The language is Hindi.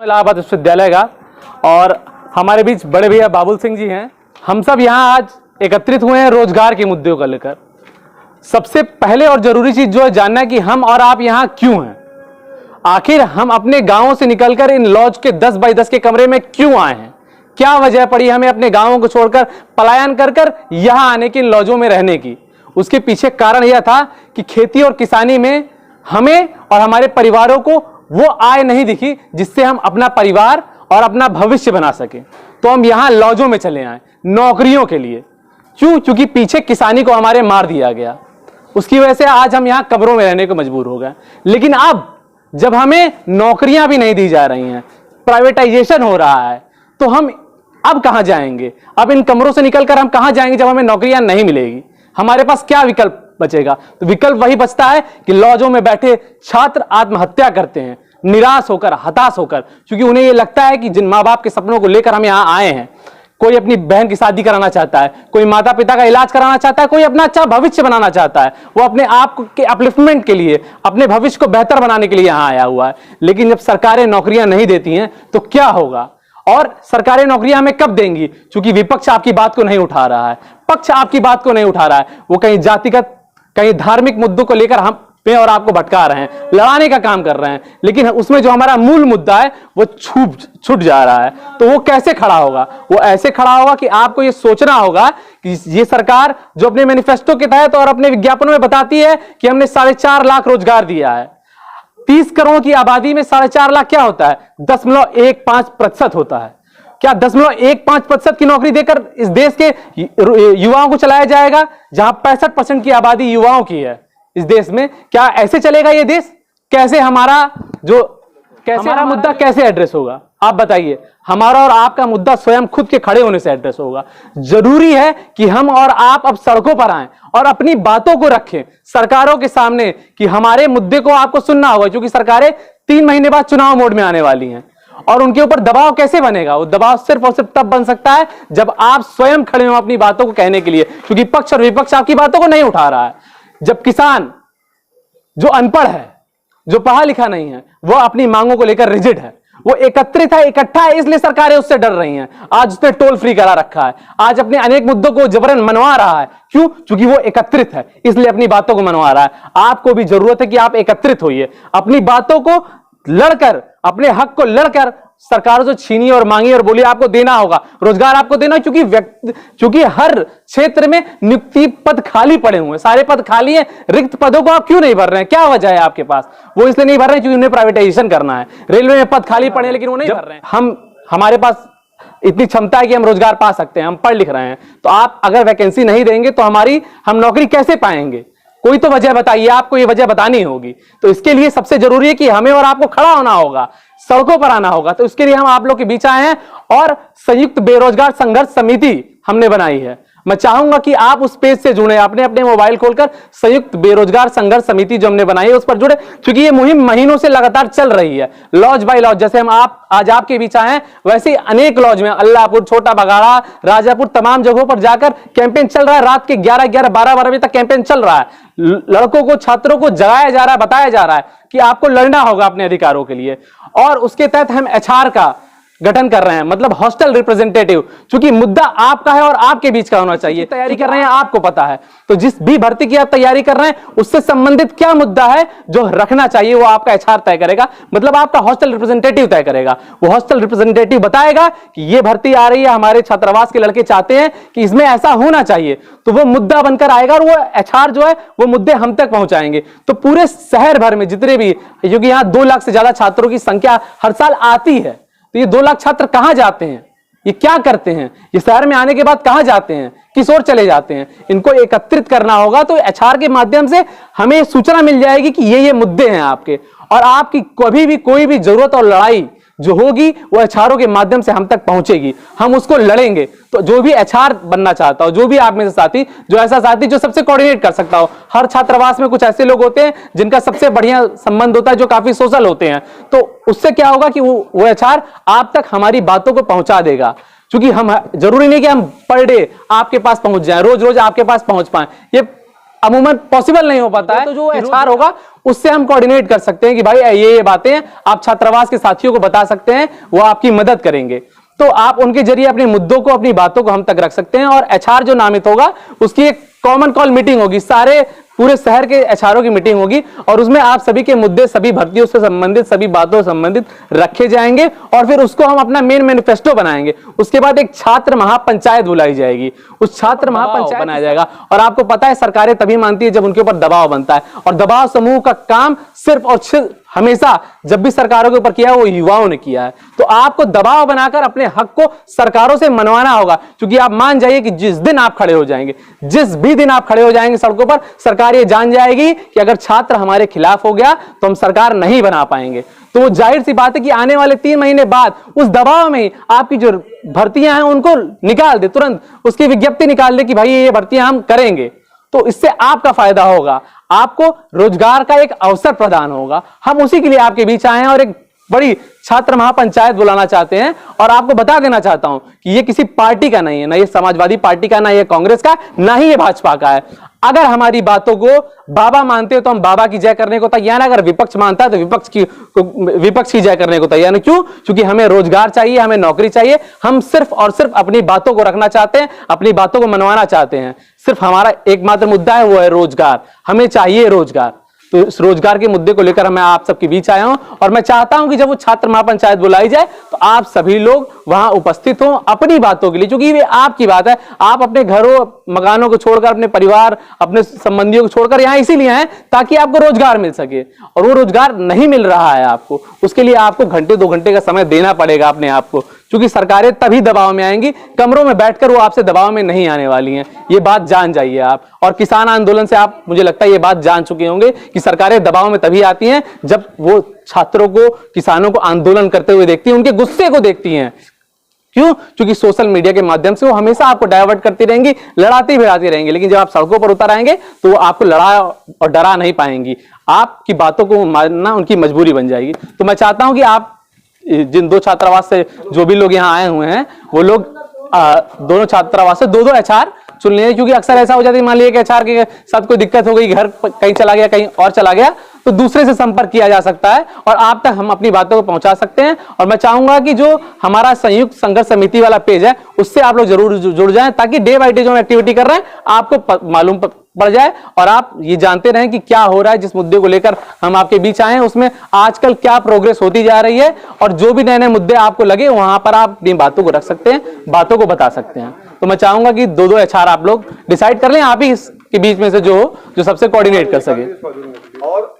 इलाहाबाद विश्वविद्यालय का। और हमारे बीच बड़े भैया बाबुल सिंह जी हैं। हम सब यहाँ आज एकत्रित हुए हैं रोजगार के मुद्दों को लेकर। सबसे पहले और जरूरी चीज जो है जानना है कि हम और आप यहाँ क्यों हैं। आखिर हम अपने गांवों से निकलकर इन लॉज के 10 बाई 10 के कमरे में क्यों आए हैं, क्या वजह पड़ी हमें अपने गांवों को छोड़कर पलायन कर कर यहाँ आने की, इन लॉजों में रहने की। उसके पीछे कारण यह था कि खेती और किसानी में हमें और हमारे परिवारों को वो आय नहीं दिखी जिससे हम अपना परिवार और अपना भविष्य बना सके। तो हम यहाँ लॉजों में चले आए नौकरियों के लिए। क्यों? क्योंकि पीछे किसानी को हमारे मार दिया गया, उसकी वजह से आज हम यहाँ कब्रों में रहने को मजबूर हो गए। लेकिन अब जब हमें नौकरियां भी नहीं दी जा रही हैं, प्राइवेटाइजेशन हो रहा है, तो हम अब कहां जाएंगे? अब इन कमरों से निकलकर हम कहां जाएंगे जब हमें नौकरियां नहीं मिलेगी? हमारे पास क्या विकल्प बचेगा? तो विकल्प वही बचता है कि लॉजों में बैठे छात्र आत्महत्या करते हैं, निराश होकर, हताश होकर, क्योंकि उन्हें यह लगता है कि जिन माँ बाप के सपनों को लेकर हम यहां आए हैं, कोई अपनी बहन की शादी कराना चाहता है, कोई माता पिता का इलाज कराना चाहता है, कोई अपना अच्छा भविष्य बनाना चाहता है, वो अपने आप के अपलिफ्टमेंट के लिए, अपने भविष्य को बेहतर बनाने के लिए यहां आया हुआ है। लेकिन जब सरकारें नौकरियां नहीं देती हैं तो क्या होगा? और सरकारें नौकरियां हमें कब देंगी? क्योंकि विपक्ष आपकी बात को नहीं उठा रहा है, पक्ष आपकी बात को नहीं उठा रहा है। वो कहीं जातिगत, कहीं धार्मिक मुद्दों को लेकर हम पे और आपको भटका रहे हैं, लड़ाने का काम कर रहे हैं, लेकिन उसमें जो हमारा मूल मुद्दा है वो छूट जा रहा है। तो वो कैसे खड़ा होगा? वो ऐसे खड़ा होगा कि आपको ये सोचना होगा कि ये सरकार जो अपने मैनिफेस्टो के तहत और अपने विज्ञापनों में बताती है कि हमने 4.5 लाख रोजगार दिया है, 30 करोड़ की आबादी में 4.5 लाख क्या होता है? 10.15% होता है। क्या 10.15% की नौकरी देकर इस देश के युवाओं को चलाया जाएगा? जहां 65% की आबादी युवाओं की है इस देश में, क्या ऐसे चलेगा ये देश? कैसे हमारा मुद्दा कैसे एड्रेस होगा? आप बताइए। हमारा और आपका मुद्दा स्वयं खुद के खड़े होने से एड्रेस होगा। जरूरी है कि हम और आप अब सड़कों पर आएं और अपनी बातों को रखें सरकारों के सामने कि हमारे मुद्दे को आपको सुनना होगा, क्योंकि सरकारें 3 महीने बाद चुनाव मोड में आने वाली हैं। और उनके ऊपर दबाव कैसे बनेगा? वो दबाव सिर्फ और सिर्फ तब बन सकता है जब आप स्वयं खड़े हो अपनी बातों को कहने के लिए, क्योंकि पक्ष और विपक्ष आपकी बातों को नहीं उठा रहा है। जब किसान जो अनपढ़ है, जो पढ़ा लिखा नहीं है, वो अपनी मांगों को लेकर रिजिड है, वो एकत्रित है, इकट्ठा है, इसलिए सरकारें उससे डर रही हैं। आज उसने टोल फ्री करा रखा है, आज अपने अनेक मुद्दों को जबरन मनवा रहा है। क्यों? क्योंकि वो एकत्रित है, इसलिए अपनी बातों को मनवा रहा है। आपको भी जरूरत है कि आप एकत्रित होइए, अपनी बातों को लड़कर, अपने हक को लड़कर सरकार जो छीनी और मांगी और बोली आपको देना होगा, रोजगार आपको देना, क्योंकि हर क्षेत्र में नियुक्ति पद खाली पड़े हुए हैं, सारे पद खाली हैं। रिक्त पदों को आप क्यों नहीं भर रहे हैं? क्या वजह है आपके पास? वो इसलिए नहीं भर रहे हैं क्योंकि उन्हें प्राइवेटाइजेशन करना है। रेलवे में पद खाली पड़े हैं लेकिन वो नहीं भर रहे हैं। हमारे पास इतनी क्षमता है कि हम रोजगार पा सकते हैं, हम पढ़ लिख रहे हैं, तो आप अगर वैकेंसी नहीं देंगे तो हम नौकरी कैसे पाएंगे? कोई तो वजह बताइए, आपको ये वजह बतानी होगी। तो इसके लिए सबसे जरूरी है कि हमें और आपको खड़ा होना होगा, सड़कों पर आना होगा। तो इसके लिए हम आप लोग के बीच आए हैं और संयुक्त बेरोजगार संघर्ष समिति हमने बनाई है। मैं चाहूंगा कि आप उस पेज से जुड़े, अपने अपने मोबाइल खोलकर संयुक्त बेरोजगार संघर्ष समिति जो हमने बनाई है उस पर जुड़े, क्योंकि ये मुहिम महीनों से लगातार चल रही है। लॉज बाय लॉज, जैसे हम आज आपके बीच आए हैं, वैसे ही अनेक लॉज में, अल्लाहपुर, छोटा बगाड़ा, राजापुर, तमाम जगहों पर जाकर कैंपेन चल रहा है। रात के 11-11, 12-12 बजे तक कैंपेन चल रहा है। लड़कों को, छात्रों को जगाया जा रहा है, बताया जा रहा है कि आपको लड़ना होगा अपने अधिकारों के लिए। और उसके तहत हम एचआर का गठन कर रहे हैं, मतलब हॉस्टल रिप्रेजेंटेटिव, क्योंकि मुद्दा आपका है और आपके बीच का होना चाहिए। तैयारी कर रहे हैं, आपको पता है, तो जिस भी भर्ती की आप तैयारी कर रहे हैं उससे संबंधित क्या मुद्दा है जो रखना चाहिए, वो आपका एचआर तय करेगा, मतलब आपका हॉस्टल रिप्रेजेंटेटिव तय करेगा। वो हॉस्टल रिप्रेजेंटेटिव बताएगा कि ये भर्ती आ रही है, हमारे छात्रावास के लड़के चाहते हैं कि इसमें ऐसा होना चाहिए, तो वो मुद्दा बनकर आएगा और वो एचआर जो है वो मुद्दे हम तक पहुंचाएंगे। तो पूरे शहर भर में जितने भी, क्योंकि यहाँ 2 लाख से ज्यादा छात्रों की संख्या हर साल आती है, तो ये 2 लाख छात्र कहां जाते हैं? ये क्या करते हैं? ये शहर में आने के बाद कहां जाते हैं? किस ओर चले जाते हैं? इनको एकत्रित करना होगा। तो एचआर के माध्यम से हमें सूचना मिल जाएगी कि ये मुद्दे हैं आपके, और आपकी कभी भी कोई भी जरूरत और लड़ाई जो होगी वो एचआरओ के माध्यम से हम तक पहुंचेगी, हम उसको लड़ेंगे। तो जो भी एचआर बनना चाहता हो, जो भी आप में से साथी, जो ऐसा साथी जो सबसे कोऑर्डिनेट कर सकता हो, हर छात्रावास में कुछ ऐसे लोग होते हैं जिनका सबसे बढ़िया संबंध होता है, जो काफी सोशल होते हैं, तो उससे क्या होगा कि वो एचआर आप तक हमारी बातों को पहुंचा देगा। क्योंकि हम, जरूरी नहीं कि हम पर डे आपके पास पहुंच जाएं, रोज रोज आपके पास पहुंच पाएं। ये अमूमन पॉसिबल नहीं हो पाता है, तो जो एचआर होगा उससे हम कोऑर्डिनेट कर सकते हैं कि भाई ये बातें आप छात्रावास के साथियों को बता सकते हैं, वो आपकी मदद करेंगे। तो आप उनके जरिए अपने मुद्दों को, अपनी बातों को हम तक रख सकते हैं। और एचआर जो नामित होगा उसकी एक कॉमन कॉल मीटिंग होगी, सारे पूरे शहर के एचआरओ की मीटिंग होगी और उसमें आप सभी के मुद्दे, सभी भर्तियों से संबंधित, सभी बातों से संबंधित रखे जाएंगे और फिर उसको हम अपना मेन मैनिफेस्टो बनाएंगे। उसके बाद एक छात्र महापंचायत बुलाई जाएगी, उस छात्र महापंचायत बनाया जाएगा। और आपको पता है सरकारें तभी मानती है जब उनके ऊपर दबाव बनता है, और दबाव समूह का काम सिर्फ और सिर्फ हमेशा जब भी सरकारों के ऊपर किया है वो युवाओं ने किया है। तो आपको दबाव बनाकर अपने हक को सरकारों से मनवाना होगा, क्योंकि आप मान जाइए कि जिस दिन आप खड़े हो जाएंगे, जिस भी दिन आप खड़े हो जाएंगे सड़कों पर, सरकार ये जान जाएगी कि अगर छात्र हमारे खिलाफ हो गया तो हम सरकार नहीं बना पाएंगे। तो वो जाहिर सी बात है कि आने वाले 3 महीने बाद उस दबाव में आपकी जो भर्तियां हैं उनको निकाल दे, तुरंत उसकी विज्ञप्ति निकाल दे कि भाई ये भर्तियां हम करेंगे। तो इससे आपका फायदा होगा, आपको रोजगार का एक अवसर प्रदान होगा। हम उसी के लिए आपके बीच आए हैं और एक बड़ी छात्र महापंचायत बुलाना चाहते हैं। और आपको बता देना चाहता हूं कि ये किसी पार्टी का नहीं है, ना ये समाजवादी पार्टी का, ना ये कांग्रेस का, ना ही ये भाजपा का है। अगर हमारी बातों को बाबा मानते हो तो हम बाबा की जय करने को तैयार है, अगर विपक्ष मानता है तो विपक्ष की जय करने को तैयार है। क्यों? क्योंकि हमें रोजगार चाहिए, हमें नौकरी चाहिए। हम सिर्फ और सिर्फ अपनी बातों को रखना चाहते हैं, अपनी बातों को मनवाना चाहते हैं। सिर्फ हमारा एकमात्र मुद्दा है, वो है रोजगार। हमें चाहिए रोजगार। तो इस रोजगार के मुद्दे को लेकर मैं आप सबके बीच आया हूं और मैं चाहता हूं कि जब वो छात्र महापंचायत बुलाई जाए तो आप सभी लोग वहां उपस्थित हों अपनी बातों के लिए, क्योंकि ये आपकी बात है। आप अपने घरों मकानों को छोड़कर, अपने परिवार, अपने संबंधियों को छोड़कर यहां इसीलिए आए ताकि आपको रोजगार मिल सके, और वो रोजगार नहीं मिल रहा है आपको। उसके लिए आपको घंटे 2 घंटे का समय देना पड़ेगा अपने आप को, क्योंकि सरकारें तभी दबाव में आएंगी, कमरों में बैठकर वो आपसे दबाव में नहीं आने वाली हैं। ये बात जान जाइए आप। और किसान आंदोलन से आप, मुझे लगता है ये बात जान चुके होंगे कि सरकारें दबाव में तभी आती हैं जब वो छात्रों को, किसानों को आंदोलन करते हुए देखती हैं, उनके गुस्से को देखती हैं। क्यों? क्योंकि सोशल मीडिया के माध्यम से वो हमेशा आपको डाइवर्ट करती रहेंगी, लड़ाती भिड़ाती रहेंगी, लेकिन जब आप सड़कों पर उतर आएंगे तो वो आपको लड़ा और डरा नहीं पाएंगी। आपकी बातों को मानना उनकी मजबूरी बन जाएगी। तो मैं चाहता हूं कि आप जिन 2 छात्रावास से जो भी लोग यहाँ आए हुए हैं, वो लोग दोनों छात्रावास से 2-2 एचआर चुन लिए, क्योंकि अक्सर ऐसा हो जाता है मान लीजिए कि एचआर के साथ कोई दिक्कत हो गई, घर कहीं चला गया, कहीं और चला गया, तो दूसरे से संपर्क किया जा सकता है और आप तक हम अपनी बातों को पहुंचा सकते हैं। और मैं चाहूंगा कि जो हमारा संयुक्त संघर्ष समिति वाला पेज है उससे आप लोग जरूर जुड़ जाएं, ताकि डे बाय डे जो हम एक्टिविटी कर रहे हैं आपको मालूम पड़ जाए और आप ये जानते रहें कि क्या हो रहा है। जिस मुद्दे को लेकर हम आपके बीच आए हैं उसमें आजकल क्या प्रोग्रेस होती जा रही है, और जो भी नए नए मुद्दे आपको लगे वहां पर आप अपनी बातों को रख सकते हैं, बातों को बता सकते हैं। तो मैं चाहूंगा कि 2-2 एचआर आप लोग डिसाइड कर लें, आप ही इसके बीच में से जो सबसे कोऑर्डिनेट कर सके। और